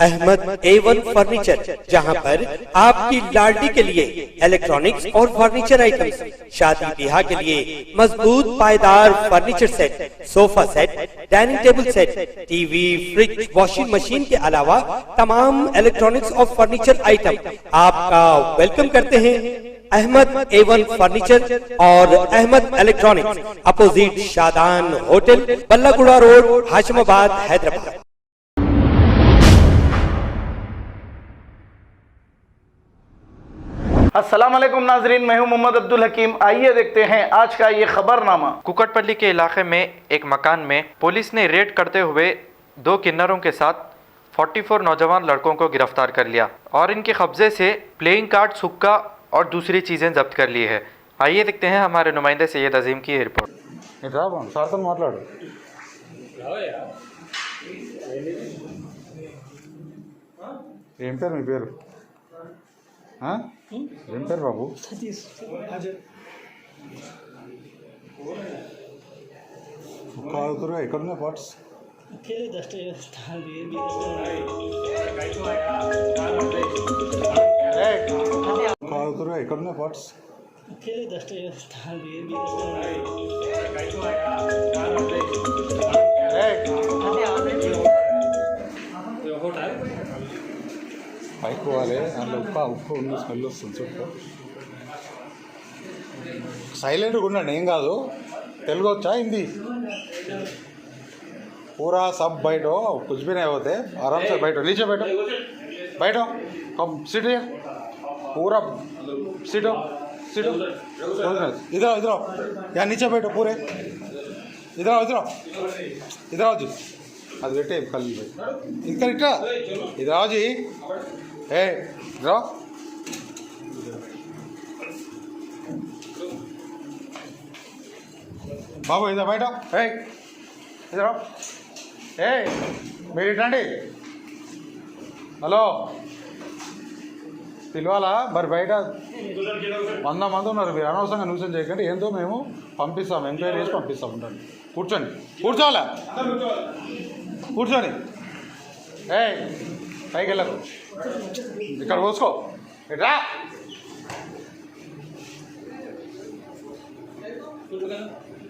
Ahmad A1 furniture, जहां पर आपकी लाडली के लिए इलेक्ट्रॉनिक्स और फर्नीचर आइटम्स, शादी ब्याह के लिए मजबूत पायदार furniture set, sofa set, dining table set, TV, fridge, washing machine के अलावा तमाम इलेक्ट्रॉनिक्स और फर्नीचर आइटम आपका वेलकम करते हैं। अहमद A1 फर्नीचर और Ahmed electronics, opposite Shadan hotel, Ballaguda road, Hashimabad, Hyderabad. अस्सलाम वालेकुम नाजरीन, मैं हूं मोहम्मद अब्दुल हकीम। आइए देखते हैं आज का ये खबरनामा। कुकटपल्ली के इलाके में एक मकान में पुलिस ने रेड करते हुए 2 किन्नरों के साथ 44 नौजवान लड़कों को गिरफ्तार कर लिया और इनके कब्जे से प्लेइंग कार्ड, हुक्का और दूसरी चीज़ें जब्त कर ली है। आइए देखते हैं हमारे नुमाइंदे सैयद अजीम की रिपोर्ट। ఏం పేరు మీ పేరు ఏం పేరు బాబు? ఎక్కడున్నాయి పార్ట్స్? ఎక్కడున్నాయి పార్ట్స్? పైకి పోవాలి, అందులో ఉప్పు ఉన్న స్మెల్ వస్తుంది. చుట్టూ సైలెంట్గా ఉండండి, ఏం కాదు. తెలుగు వచ్చా, హింदी? पूरा सब बैठो, कुछ भी नहीं होते, आराम से बैठो, नीचे बैठो, बैठो, कम सीट है, पूरा सीटो सीटो, इधर आओ, इधर आओ, यहाँ नीचे बैठो पूरे, इधर आओ, इधर आओ, इधर आओ जी, అది పెట్టే కళ్ళు ఇంకా ఇట్లా, ఇधर आओ जी, ఏ इधर आओ, బాబు ఇधर बैठो, ఏ इधर आओ, ఏ మీరు ఇట్లాండి. హలో, పిలవాలా? మరి బయట 100 మంది ఉన్నారు, మీరు అనవసరంగా న్యూసెన్స్ చేయకండి. ఏందో మేము పంపిస్తాం, ఎంక్వైరీ చేసి పంపిస్తాం. ఉంటాను, కూర్చోండి, కూర్చోవాలా, కూర్చోని. ఏ పైకి వెళ్ళకు, ఇక్కడ కోసుకో, ఇట్రా.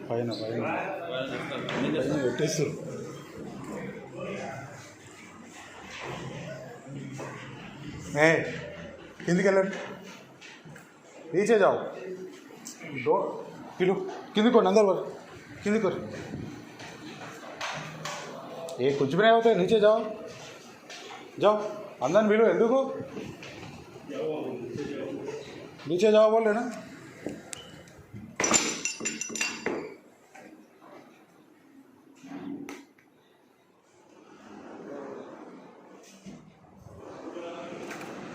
పైన పైన పెట్టేస్తారు. ఏ కిందికి వెళ్ళండి, नीचे जाओ, दो किलो किंदी को अंदर वर किंदी कर, ये कुछ भी नहीं होता है. नीचे जाओ, जाओ अंदर मिलो, ఎందుకు नीचे जाओ बोल रहे ना.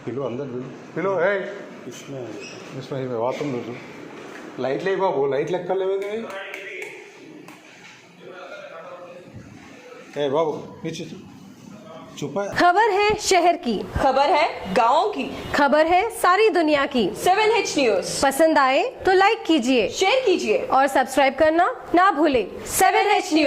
పిలు అందరు పిలు. ఏ इसमें बाथरूम लो, लाइट ले बाबू, लाइट लेकर लेवे. ए बाबू नीचे चुप है. खबर है शहर की, खबर है गाँव की, खबर है सारी दुनिया की. 7H न्यूज पसंद आए तो लाइक कीजिए, शेयर कीजिए और सब्सक्राइब करना ना भूले. 7H news.